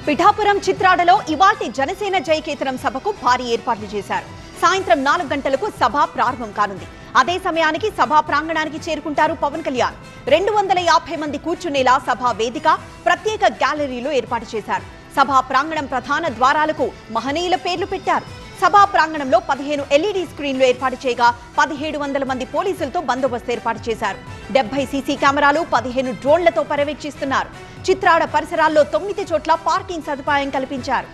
పిఠాపురం చిత్రాడలో ఇవాల్టి జనసేన జయకేతనం సభకు భారీ ఏర్పాట్లు చేశారు. సాయంత్రం 4 గంటలకు సభ ప్రారంభం కానుంది. అదే సమయానికి సభా ప్రాంగణానికి చేరుకుంటారు పవన్ కళ్యాణ్. 250 మంది కూర్చునేలా సభా వేదిక, ప్రత్యేక గ్యాలరీలు ఏర్పాటు చేశారు. సభా ప్రాంగణం ప్రధాన ద్వారాలకు మహనీయుల పేర్లు పెట్టారు. సభా ప్రాంగణంలో 15 LED స్క్రీన్లు ఏర్పాటు చేయగా 1700 మంది పోలీసులతో బందోబస్తు ఏర్పాటు చేశారు. 70 సీసీ కెమెరాలు, 15 డ్రోన్లతో పర్యవేక్షిస్తున్నారు. చిత్రాడ పరిసరాల్లో 9 చోట్ల పార్కింగ్ సదుపాయం కల్పించారు.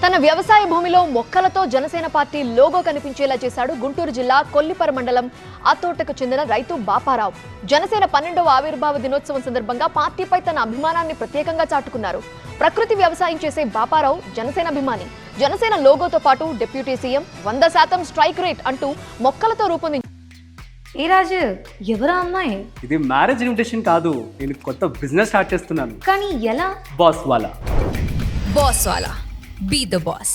తన వ్యవసాయ భూమిలో మొక్కలతో జనసేన పార్టీ లోగో కనిపించేలా చేశాడు గుంటూరు జిల్లా కొల్లిపర మండలం ఆతోటకు చెందిన రైతు బాపారావు. జనసేన 12వ ఆవిర్భావ దినోత్సవం సందర్భంగా పార్టీపై తన అభిమానాన్ని ప్రత్యేకంగా చాటుకున్నారు. ప్రకృతి వ్యవసాయం చేసే బాపారావు జనసేన అభిమాని. జనసేన లోగోతో పాటు డిప్యూటీ సీఎం 100% స్ట్రైక్ రేట్ అంటూ మొక్కలతో రూపొందించారు. ఏ రాజు, ఎవరా అమ్మాయి? ఇది మ్యారేజ్ ఇన్విటేషన్ కాదు, నేను కొత్త బిజినెస్ స్టార్ట్ చేస్తున్నాను. కానీ ఎలా? బాస్ వాలా. Be the boss.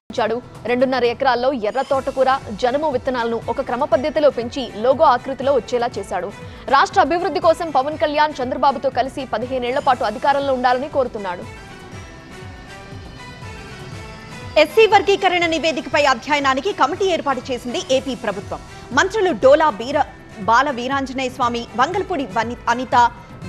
2.5 ఎకరాల్లో ఎర్ర తోటకూర, జనుము విత్తనాలను ఒక క్రమ పద్ధతిలో పెంచి లోగో ఆకృతిలో వచ్చేలా చేశాడు. రాష్ట్ర అభివృద్ధి కోసం పవన్ కళ్యాణ్ చంద్రబాబుతో కలిసి 15 ఏళ్ల పాటు అధికారంలో ఉండాలని కోరుతున్నాడు. ఎస్సీ వర్గీకరణ నివేదికపై అధ్యయనానికి కమిటీ ఏర్పాటు చేసింది ఏపీ ప్రభుత్వం. మంత్రులు డోలా బాల వీరాంజనేయ స్వామి, వంగల్పూడి అనిత,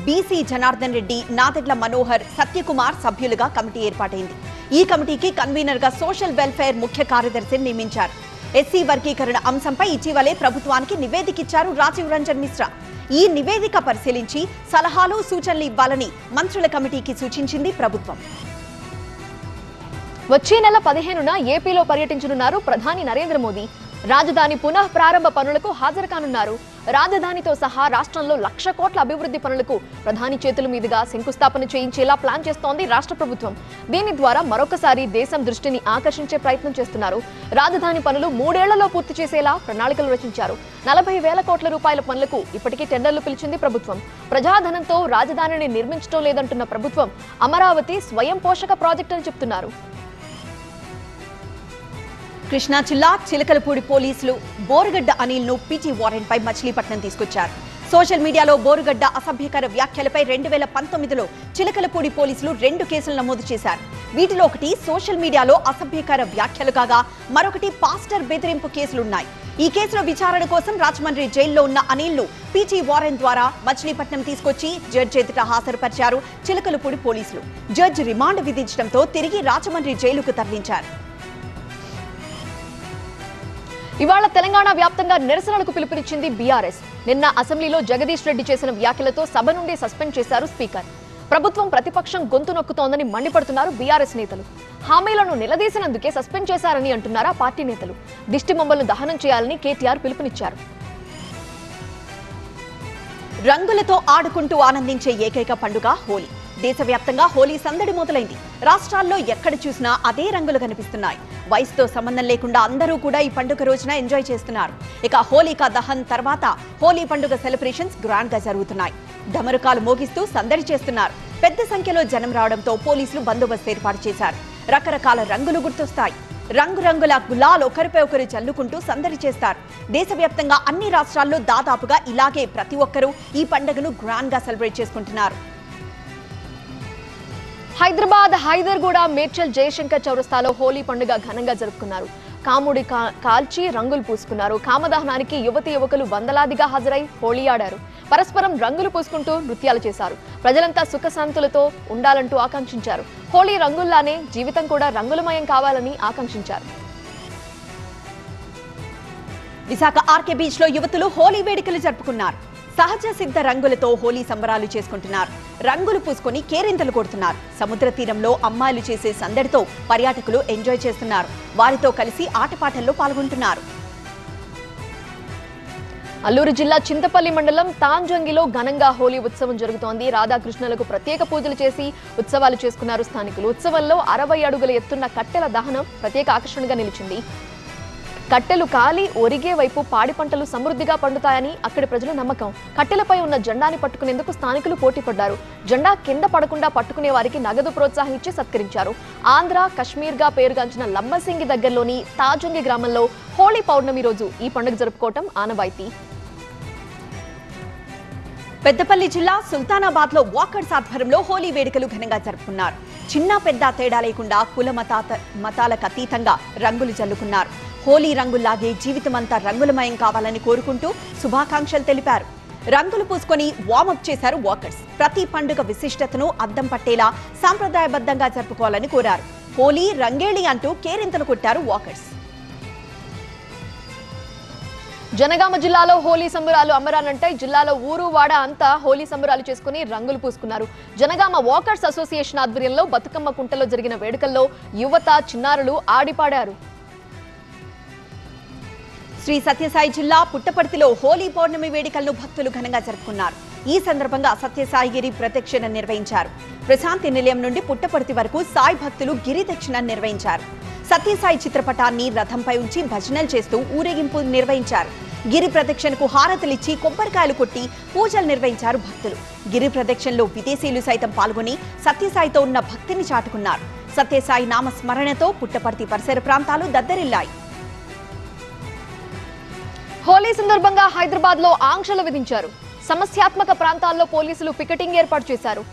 బీసీ జనార్దన్ రెడ్డి, నాదెడ్ల మనోహర్, సత్యకుమార్ సభ్యులుగా కమిటీ ఏర్పాటైంది. ఈ కమిటీకి కన్వీనర్ గా సోషల్ వెల్ఫేర్ ముఖ్య కార్యదర్శిని నియమించారు. ఎస్సీ వర్గీకరణ అంశంపై ఇటీవలే ప్రభుత్వానికి నివేదిక ఇచ్చారు రాజీవ్ రంజన్ మిశ్రా. ఈ నివేదిక పరిశీలించి సలహాలు, సూచనలు ఇవ్వాలని మంత్రుల కమిటీకి సూచించింది ప్రభుత్వం. వచ్చే నెల 15న ఏపీలో పర్యటించనున్నారు ప్రధాని నరేంద్ర మోదీ. రాజధాని పునః ప్రారంభ పనులకు హాజరు కానున్నారు. రాజధానితో సహా రాష్ట్రంలో 1,00,000 కోట్ల అభివృద్ధి పనులకు ప్రధాని చేతుల మీదుగా శంకుస్థాపన చేయించేలా ప్లాన్ చేస్తోంది రాష్ట్ర ప్రభుత్వం. దీని ద్వారా మరొకసారి దేశం దృష్టిని ఆకర్షించే ప్రయత్నం చేస్తున్నారు. రాజధాని పనులు 3 ఏళ్లలో పూర్తి చేసేలా ప్రణాళికలు రచించారు. 40,000 కోట్ల రూపాయల పనులకు ఇప్పటికీ టెండర్లు పిలిచింది ప్రభుత్వం. ప్రజాధనంతో రాజధానిని నిర్మించడం లేదంటున్న ప్రభుత్వం అమరావతి స్వయం పోషక ప్రాజెక్టు అని చెప్తున్నారు. కృష్ణా జిల్లా చిలకలపూడి పోలీసులు బోరుగడ్డ అనిల్ ను పీటీ వారెంట్ పై మచిలీపట్నం తీసుకొచ్చారు. సోషల్ మీడియాలో బోరుగడ్డ అసభ్యకర వ్యాఖ్యలపై 2019లో చిలకలపూడి పోలీసులు 2 కేసులు నమోదు చేశారు. వీటిలో ఒకటి సోషల్ మీడియాలో అసభ్యకర వ్యాఖ్యలు కాగా మరొకటి పాస్టర్ బెదిరింపు కేసులున్నాయి. ఈ కేసుల విచారణ కోసం రాజమండ్రి జైల్లో ఉన్న అనిల్ ను పీటీ వారెంట్ ద్వారా మచిలీపట్నం తీసుకొచ్చి జడ్జి ఎదుట హాజరుపరిచారు చిలకలపూడి పోలీసులు. జడ్జి రిమాండ్ విధించడంతో తిరిగి రాజమండ్రి జైలుకు తరలించారు. ఇవాళ తెలంగాణ వ్యాప్తంగా నిరసనలకు పిలుపునిచ్చింది బీఆర్ఎస్. నిన్న అసెంబ్లీలో జగదీష్ రెడ్డి చేసిన వ్యాఖ్యలతో సభ నుండి సస్పెండ్ చేశారు స్పీకర్. ప్రభుత్వం ప్రతిపక్షం గొంతు నొక్కుతోందని మండిపడుతున్నారు బీఆర్ఎస్ నేతలు. హామీలను నిలదీసినందుకే సస్పెండ్ చేశారని అంటున్నారు ఆ పార్టీ నేతలు. దిష్టి బొమ్మలను దహనం చేయాలని కేటీఆర్ పిలుపునిచ్చారు. రంగులతో ఆడుకుంటూ ఆనందించే ఏకైక పండుగ హోలీ. దేశవ్యాప్తంగా హోలీ సందడి మొదలైంది. రాష్ట్రాల్లో ఎక్కడ చూసినా అదే రంగులు కనిపిస్తున్నాయి. వయసుతో సంబంధం లేకుండా అందరూ కూడా ఈ పండుగ రోజున ఎంజాయ్ చేస్తున్నారు. ఇక హోలీకా దహన్ తర్వాత హోలీ పండుగ సెలబ్రేషన్స్ గ్రాండ్ గా జరుగుతున్నాయి. డమరుకాలు మోగిస్తూ సందడి చేస్తున్నారు. పెద్ద సంఖ్యలో జనం రావడంతో పోలీసులు బందోబస్తు ఏర్పాటు చేశారు. రకరకాల రంగులు గుర్తొస్తాయి. రంగురంగుల గులాల్ ఒకరిపై ఒకరు చల్లుకుంటూ సందడి చేస్తారు. దేశవ్యాప్తంగా అన్ని రాష్ట్రాల్లో దాదాపుగా ఇలాగే ప్రతి ఒక్కరూ ఈ పండుగను గ్రాండ్ గా సెలబ్రేట్ చేసుకుంటున్నారు. హైదరాబాద్ హైదర్గూడ మేడ్చల్ జయశంకర్ చౌరస్తాలో హోలీ పండుగ ఘనంగా జరుపుకున్నారు. కాముడి కాల్చి రంగులు పూసుకున్నారు. కామదహనానికి యువకులు వందలాదిగా హాజరై హోలీ ఆడారు. పరస్పరం రంగులు పూసుకుంటూ నృత్యాలు చేశారు. ప్రజలంతా సుఖశాంతులతో ఉండాలంటూ ఆకాంక్షించారు. హోలీ రంగుల్లానే జీవితం కూడా రంగులమయం కావాలని ఆకాంక్షించారు. విశాఖ ఆర్కే బీచ్ లో యువతులు హోలీ వేడుకలు జరుపుకున్నారు. సహజ సిద్ధ రంగులతో హోలీ సంబరాలు చేసుకుంటున్నారు. రంగులు పూసుకొని కేరింతలు కొడుతున్నారు. సముద్ర తీరంలో అమ్మాయిలు చేసే సందడితో పర్యాటకులు ఎంజాయ్ చేస్తున్నారు. వారితో కలిసి ఆటపాటల్లో పాల్గొంటున్నారు. అల్లూరు జిల్లా చింతపల్లి మండలం తాంజంగిలో ఘనంగా హోలీ ఉత్సవం జరుగుతోంది. రాధాకృష్ణులకు ప్రత్యేక పూజలు చేసి ఉత్సవాలు చేసుకున్నారు స్థానికులు. ఉత్సవంలో 60 అడుగుల ఎత్తున్న కట్టెల దహనం ప్రత్యేక ఆకర్షణగా నిలిచింది. కట్టెలు కాలి ఒరిగే వైపు పాడి పంటలు సమృద్ధిగా పండుతాయని అక్కడి ప్రజల నమ్మకం. కట్టెలపై ఉన్న జెండాని పట్టుకునేందుకు స్థానికులు పోటీ పడ్డారు. జెండా కింద పడకుండా పట్టుకునే వారికి నగదు ప్రోత్సాహం ఇచ్చి సత్కరించారు. ఆంధ్ర కశ్మీర్గా పేరుగాంచిన లంబసింగి దగ్గరలోని తాజంగి గ్రామంలో హోలీ పౌర్ణమి రోజు ఈ పండుగ జరుపుకోవటం ఆనవాయితీ. పెద్దపల్లి జిల్లా సుల్తానాబాద్ లో వాకర్స్ ఆధ్వర్యంలో హోలీ వేడుకలు ఘనంగా జరుపుకున్నారు. చిన్న పెద్ద తేడా లేకుండా కుల మతాలకు అతీతంగా రంగులు జల్లుకున్నారు. హోలీ రంగుల్లాగే జీవితమంతా రంగులమయం కావాలని కోరుకుంటూ శుభాకాంక్షలు తెలిపారు. రంగులు పూసుకొని వార్మప్ చేశారు వాకర్స్. ప్రతి పండుగ విశిష్టతను అద్దం పట్టేలా సాంప్రదాయబద్ధంగా జరుపుకోవాలని కోరారు. హోలీ రంగేళి అంటూ కేరింతలు కొట్టారు వాకర్స్. జనగామ జిల్లాలో హోలీ సంబరాలు అమరానంటాయి. జిల్లాలో ఊరు వాడ అంతా హోలీ సంబరాలు చేసుకుని రంగులు పూసుకున్నారు. జనగామ వాకర్స్ అసోసియేషన్ ఆధ్వర్యంలో బతుకమ్మ కుంటలో జరిగిన వేడుకల్లో యువత చిన్నారులు ఆడిపాడారు. శ్రీ సత్యసాయి జిల్లా పుట్టపర్తిలో హోలీ పౌర్ణమి వేడుకలను భక్తులు ఘనంగా జరుపుకున్నారు. ఈ సందర్భంగా సత్యసాయిగిరి ప్రదక్షిణ నిర్వహించారు. ప్రశాంతి నిలయం నుండి పుట్టపర్తి వరకు సాయి భక్తులు గిరి దక్షిణ నిర్వహించారు. సత్యసాయి చిత్రపటాన్ని రథంపై ఉంచి భజనలు చేస్తూ ఊరేగింపు నిర్వహించారు. గిరి ప్రదక్షిణకు హారతులిచ్చి కొబ్బరికాయలు కొట్టి పూజలు నిర్వహించారు భక్తులు. గిరి ప్రదక్షిణలో విదేశీయులు సైతం పాల్గొని సత్యసాయితో ఉన్న భక్తిని చాటుకున్నారు. సత్యసాయి నామ స్మరణతో పుట్టపర్తి పరిసర ప్రాంతాలు దద్దరిల్లాయి. హోలీ సందర్భంగా హైదరాబాద్ లో ఆంక్షలు విధించారు. సమస్యాత్మక ప్రాంతాల్లో పోలీసులు పికెటింగ్ ఏర్పాటు చేశారు.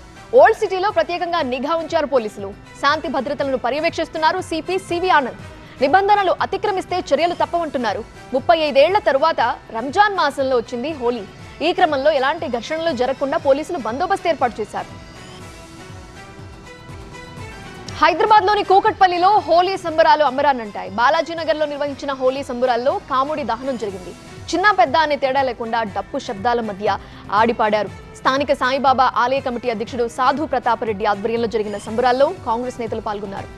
ఓల్డ్ సిటీలో ప్రత్యేకంగా నిఘా ఉంచారు పోలీసులు. శాంతి భద్రతలను పర్యవేక్షిస్తున్నారు సిపి సివి ఆనంద్. నిబంధనలు అతిక్రమిస్తే చర్యలు తప్పవంటున్నారు. 35 ఏళ్ల తరువాత రంజాన్ మాసంలో వచ్చింది హోలీ. ఈ క్రమంలో ఎలాంటి ఘర్షణలు జరగకుండా పోలీసులు బందోబస్తు ఏర్పాటు చేశారు. హైదరాబాద్ లోని కూకట్పల్లిలో హోలీ సంబరాలు అమరానంటాయి. బాలాజీనగర్ లో నిర్వహించిన హోలీ సంబరాల్లో కాముడి దహనం జరిగింది. చిన్న పెద్ద అనే తేడా లేకుండా డప్పు శబ్దాల మధ్య ఆడిపాడారు. స్థానిక సాయిబాబా ఆలయ కమిటీ అధ్యక్షుడు సాధు ప్రతాప్ రెడ్డి ఆధ్వర్యంలో జరిగిన సంబరాల్లో కాంగ్రెస్ నేతలు పాల్గొన్నారు.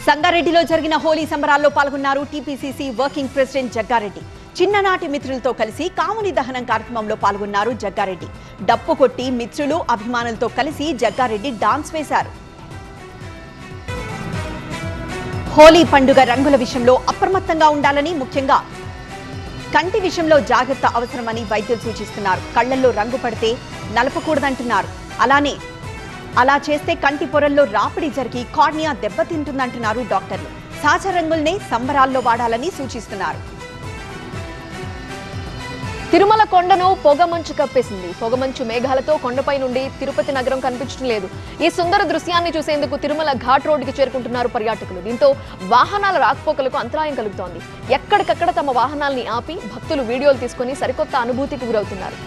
సంగారెడ్డిలో జరిగిన హోలీ సంబరాల్లో పాల్గొన్నారు టీపీసీసీ వర్కింగ్ ప్రెసిడెంట్ జగ్గారెడ్డి. చిన్ననాటి మిత్రులతో కలిసి కాముని దహనం కార్యక్రమంలో పాల్గొన్నారు జగ్గారెడ్డి. డప్పు కొట్టి మిత్రులు అభిమానులతో కలిసి జగ్గారెడ్డి డాన్స్ వేశారు. హోలీ పండుగ రంగుల విషయంలో అప్రమత్తంగా ఉండాలని, ముఖ్యంగా కంటి విషయంలో జాగ్రత్త అవసరమని వైద్యులు సూచిస్తున్నారు. కళ్లల్లో రంగు పడితే నలపకూడదంటున్నారు. అలా చేస్తే కంటి పొరల్లో రాపిడి జరిగి కార్నియా దెబ్బతింటుందంటున్నారు డాక్టర్లు. సహజ రంగుల్నే సంబరాల్లో వాడాలని సూచిస్తున్నారు. తిరుమల కొండను పొగమంచు కప్పేసింది. పొగమంచు మేఘాలతో కొండపై నుండి తిరుపతి నగరం కనిపించడం లేదు. ఈ సుందర దృశ్యాన్ని చూసేందుకు తిరుమల ఘాట్ రోడ్డుకి చేరుకుంటున్నారు పర్యాటకులు. దీంతో వాహనాల రాకపోకలకు అంతరాయం కలుగుతోంది. ఎక్కడికక్కడ తమ వాహనాల్ని ఆపి భక్తులు వీడియోలు తీసుకుని సరికొత్త అనుభూతికి గురవుతున్నారు.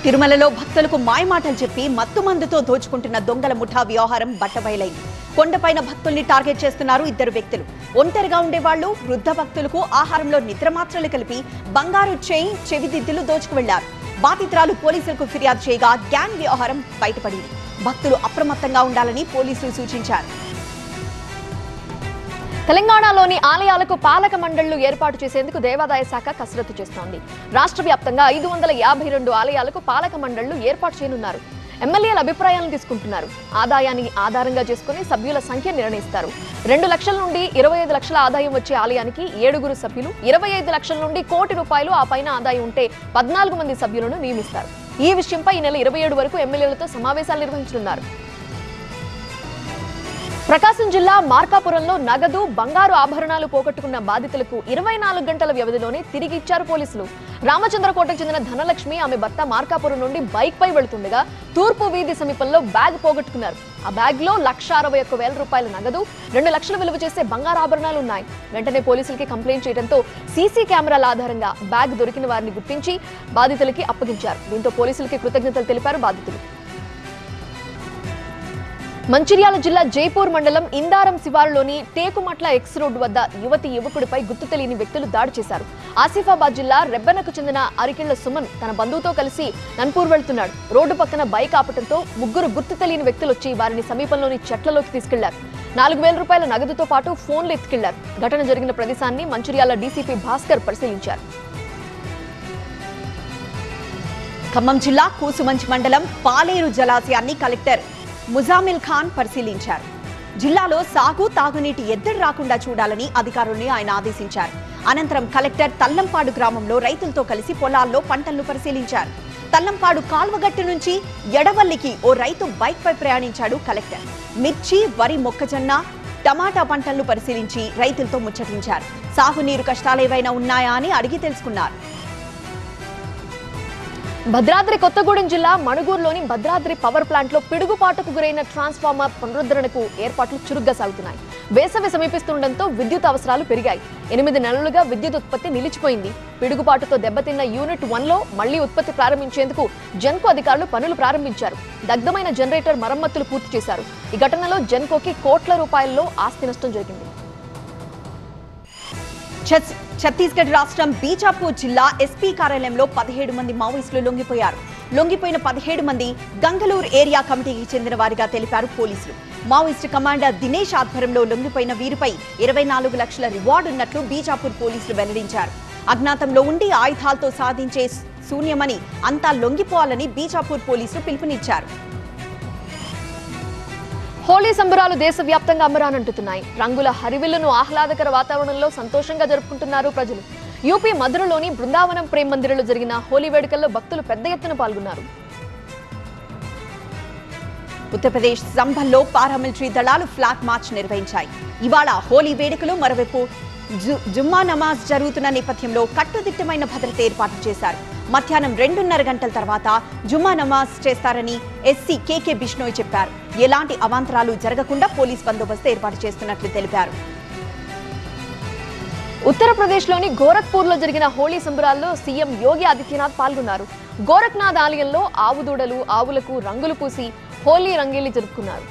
తిరుమలలో భక్తులకు మాయమాటలు చెప్పి మత్తుమందుతో దోచుకుంటున్న దొంగల ముఠా వ్యవహారం బట్టబయలైంది. కొండపైన భక్తుల్ని టార్గెట్ చేస్తున్నారు ఇద్దరు వ్యక్తులు. ఒంటరిగా ఉండేవాళ్లు, వృద్ధ భక్తులకు ఆహారంలో నిద్రమాత్రలు కలిపి బంగారు చెయ్యి, చెవిదిద్దులు దోచుకు వెళ్లారు. బాధితురాలు పోలీసులకు ఫిర్యాదు చేయగా గ్యాంగ్ వ్యవహారం బయటపడింది. భక్తులు అప్రమత్తంగా ఉండాలని పోలీసులు సూచించారు. తెలంగాణలోని ఆలయాలకు పాలక మండళ్లు ఏర్పాటు చేసేందుకు దేవాదాయ శాఖ కసరత్తు చేస్తోంది. రాష్ట్ర వ్యాప్తంగా 552 ఆలయాలకు పాలక మండళ్లు ఏర్పాటు చేయనున్నారు. ఎమ్మెల్యేల అభిప్రాయాలను తీసుకుంటున్నారు. ఆదాయాన్ని ఆధారంగా చేసుకుని సభ్యుల సంఖ్య నిర్ణయిస్తారు. 2 లక్షల నుండి 25 లక్షల ఆదాయం వచ్చే ఆలయానికి 7 సభ్యులు, 25 లక్షల నుండి ₹1 కోటి ఆ పైన ఆదాయం ఉంటే 14 మంది సభ్యులను నియమిస్తారు. ఈ విషయంపై ఈ నెల 27 వరకు ఎమ్మెల్యేలతో సమావేశాలు నిర్వహించనున్నారు. ప్రకాశం జిల్లా మార్కాపురంలో నగదు, బంగారు ఆభరణాలు పోగొట్టుకున్న బాధితులకు 24 గంటల వ్యవధిలోనే తిరిగి ఇచ్చారు పోలీసులు. రామచంద్రకోటకు చెందిన ధనలక్ష్మి, ఆమె భర్త మార్కాపురం నుండి బైక్ పై వెళుతుండగా తూర్పు వీధి సమీపంలో బ్యాగ్ పోగొట్టుకున్నారు. ఆ బ్యాగ్ లో ₹161,000 నగదు, 2 లక్షలు విలువ చేసే బంగారు ఆభరణాలు ఉన్నాయి. వెంటనే పోలీసులకి కంప్లైంట్ చేయడంతో సీసీ కెమెరాల ఆధారంగా బ్యాగ్ దొరికిన వారిని గుర్తించి బాధితులకి అప్పగించారు. దీంతో పోలీసులకి కృతజ్ఞతలు తెలిపారు బాధితులు. మంచిర్యాల జిల్లా జైపూర్ మండలం ఇందారం శివారులోని టేకుమట్ల ఎక్స్ రోడ్డు వద్ద యువకుడిపై గుర్తు తెలియని వ్యక్తులు దాడి చేశారు. ఆసిఫాబాద్ జిల్లా రెబ్బెనకు చెందిన అరికిళ్ల సుమన్ తన బంధువుతో కలిసి నన్పూర్ వెళ్తున్నాడు. రోడ్డు పక్కన బైక్ ఆపటంతో 3 గుర్తు తెలియని వ్యక్తులు వచ్చి వారిని సమీపంలోని చెట్లలోకి తీసుకెళ్లారు. ₹4,000 నగదుతో పాటు ఫోన్లు ఎత్తుకెళ్లారు. ఘటన జరిగిన ప్రదేశాన్ని మంచిర్యాల డీసీపీ భాస్కర్ పరిశీలించారు. ఖమ్మం జిల్లా కూసుమంచి మండలం పాలేరు జలాశయాన్ని కలెక్టర్ ముజామిల్ ఖాన్ పరిశీలించారు. జిల్లాలో సాగు, తాగునీటి ఎద్దడి రాకుండా చూడాలని అధికారుల్ని ఆయన ఆదేశించారు. అనంతరం కలెక్టర్ తల్లంపాడు గ్రామంలో రైతులతో కలిసి పొలాల్లో పంటలను పరిశీలించారు. తల్లంపాడు కాల్వగట్టు నుంచి ఎడవల్లికి ఓ రైతు బైక్ పై ప్రయాణించాడు కలెక్టర్. మిర్చి, వరి, మొక్కజొన్న, టమాటా పంటలను పరిశీలించి రైతులతో ముచ్చటించారు. సాగునీరు కష్టాలేవైనా ఉన్నాయా అని అడిగి తెలుసుకున్నారు. భద్రాద్రి కొత్తగూడెం జిల్లా మణుగూరులోని భద్రాద్రి పవర్ ప్లాంట్ లో పిడుగుపాటుకు గురైన ట్రాన్స్ఫార్మర్ పునరుద్ధరణకు ఏర్పాట్లు చురుగ్గా సాగుతున్నాయి. వేసవి సమీపిస్తుండటంతో విద్యుత్ అవసరాలు పెరిగాయి. 8 నెలలుగా విద్యుత్ ఉత్పత్తి నిలిచిపోయింది. పిడుగుపాటుతో దెబ్బతిన్న యూనిట్ 1లో మళ్లీ ఉత్పత్తి ప్రారంభించేందుకు జెన్కో అధికారులు పనులు ప్రారంభించారు. దగ్ధమైన జనరేటర్ మరమ్మతులు పూర్తి చేశారు. ఈ ఘటనలో జెన్కోకి కోట్ల రూపాయల్లో ఆస్తి నష్టం జరిగింది. ఛత్తీస్గఢ్ రాష్ట్రం బీజాపూర్ జిల్లా ఎస్పీ కార్యాలయంలో 17 మంది మావోయిస్టులు లొంగిపోయారు. లొంగిపోయిన 17 మంది గంగలూరు ఏరియా కమిటీకి చెందిన వారిగా తెలిపారు పోలీసులు. మావోయిస్టు కమాండర్ దినేష్ ఆధ్వర్యంలో లొంగిపోయిన వీరిపై 24 లక్షల రివార్డు ఉన్నట్లు బీజాపూర్ పోలీసులు వెల్లడించారు. అజ్ఞాతంలో ఉండి ఆయుధాలతో సాధించే శూన్యమని అంతా లొంగిపోవాలని బీజాపూర్ పోలీసులు పిలుపునిచ్చారు. హోలీ సంబరాలు దేశవ్యాప్తంగా అంబరానంటున్నాయి. రంగుల హరివిల్లును ఆహ్లాదకర వాతావరణంలో సంతోషంగా జరుపుకుంటున్నారు ప్రజలు. యూపీ మధురలోని బృందావనం ప్రేమ్ మందిరంలో జరిగిన హోలీ వేడుకల్లో భక్తులు పెద్ద ఎత్తున పాల్గొన్నారు. ఉత్తరప్రదేశ్ సంభల్లో పారామిలిటరీ దళాలు ఫ్లాగ్ మార్చ్ నిర్వహించాయి. ఇవాళ హోలీ వేడుకలు, మరోవైపు జుమ్మా నమాజ్ జరుగుతున్న నేపథ్యంలో కట్టుదిట్టమైన భద్రత ఏర్పాట్లు చేశారు. మధ్యాహ్నం 2:30 గంటల తర్వాత జుమ్మా నమాజ్ చేస్తారని ఎస్సీ కేకే బిష్నోయ్ చెప్పారు. ఎలాంటి అవాంతరాలు జరగకుండా పోలీస్ బందోబస్తు ఏర్పాటు చేస్తున్నట్లు తెలిపారు. ఉత్తరప్రదేశ్లోని గోరఖ్పూర్లో జరిగిన హోలీ సంబరాల్లో సీఎం యోగి ఆదిత్యనాథ్ పాల్గొన్నారు. గోరఖ్నాథ్ ఆలయంలో ఆవు దూడలు, ఆవులకు రంగులు పూసి హోలీ రంగేలి జరుపుకున్నారు.